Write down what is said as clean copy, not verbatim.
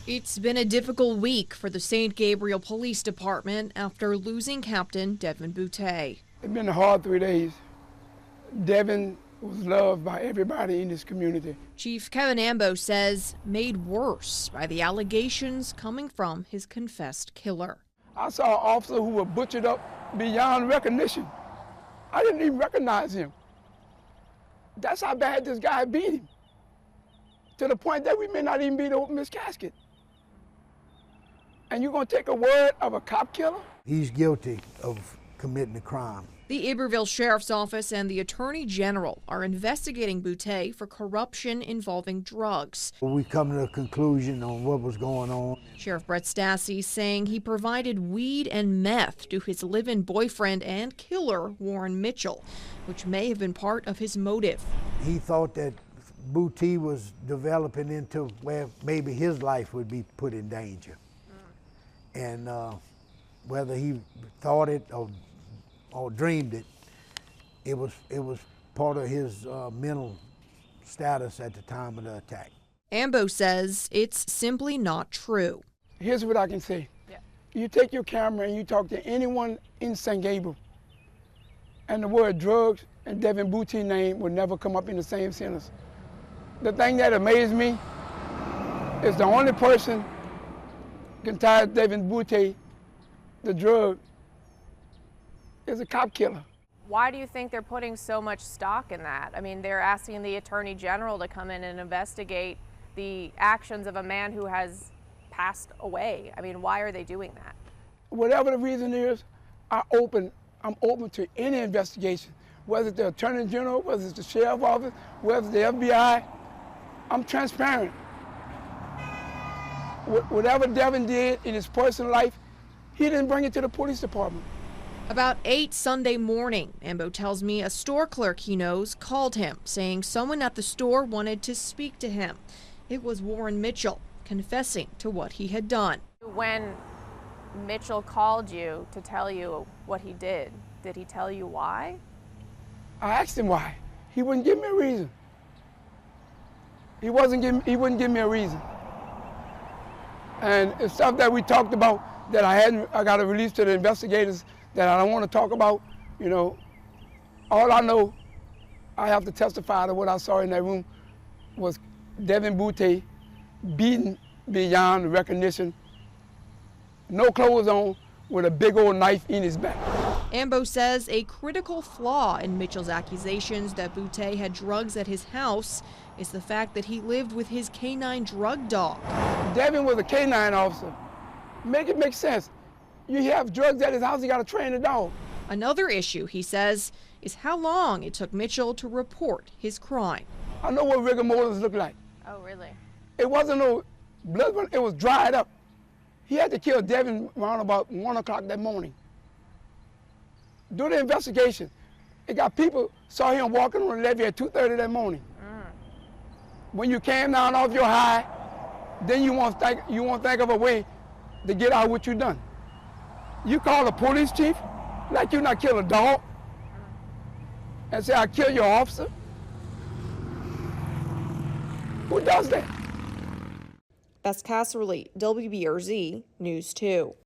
It's been a difficult week for the St. Gabriel Police Department after losing Captain Devin Boutte. It's been a hard 3 days. Devin was loved by everybody in this community. Chief Kevin Ambo says made worse by the allegations coming from his confessed killer. I saw an officer who was butchered up beyond recognition. I didn't even recognize him. That's how bad this guy beat him, to the point that we may not even be to open his casket. And you're going to take a word of a cop killer? He's guilty of committing a crime. The Iberville Sheriff's Office and the Attorney General are investigating Boutte for corruption involving drugs. We come to a conclusion on what was going on. Sheriff Brett Stassi saying he provided weed and meth to his live-in boyfriend and killer, Warren Mitchell, which may have been part of his motive. He thought that Boutte was developing into where maybe his life would be put in danger. And whether he thought it or dreamed it, it was part of his mental status at the time of the attack. Ambo says it's simply not true. Here's what I can say. Yeah. You take your camera and you talk to anyone in St. Gabriel, and the word drugs and Devin Boutte's name will never come up in the same sentence. The thing that amazed me is the only person can tie Devin Boutte, the drug, is a cop killer. Why do you think they're putting so much stock in that? I mean, they're asking the Attorney General to come in and investigate the actions of a man who has passed away. I mean, why are they doing that? Whatever the reason is, I'm open to any investigation, whether it's the Attorney General, whether it's the Sheriff's Office, whether it's the FBI. I'm transparent. Whatever Devin did in his personal life, he didn't bring it to the police department. About 8 Sunday morning, Ambo tells me a store clerk he knows called him, saying someone at the store wanted to speak to him. It was Warren Mitchell, confessing to what he had done. When Mitchell called you to tell you what he did he tell you why? I asked him why. He wouldn't give me a reason. He wouldn't give me a reason. And it's stuff that we talked about that I got to release to the investigators that I don't want to talk about. You know, all I know, I have to testify to what I saw in that room was Devin Boutte beaten beyond recognition, no clothes on, with a big old knife in his back. Ambo says a critical flaw in Mitchell's accusations that Boutte had drugs at his house is the fact that he lived with his canine drug dog. Devin was a canine officer. Make it make sense. You have drugs at his house, you got to train the dog. Another issue, he says, is how long it took Mitchell to report his crime. I know what rigor mortis look like. Oh, really? It wasn't no blood, it was dried up. He had to kill Devin around about 1 o'clock that morning. Do the investigation. It got people saw him walking on the levee at 2:30 that morning. When you came down off your high, then you won't think of a way to get out what you done. You call the police chief like you not kill a dog and say, I kill your officer? Who does that? Bess Casserly, WBRZ News 2.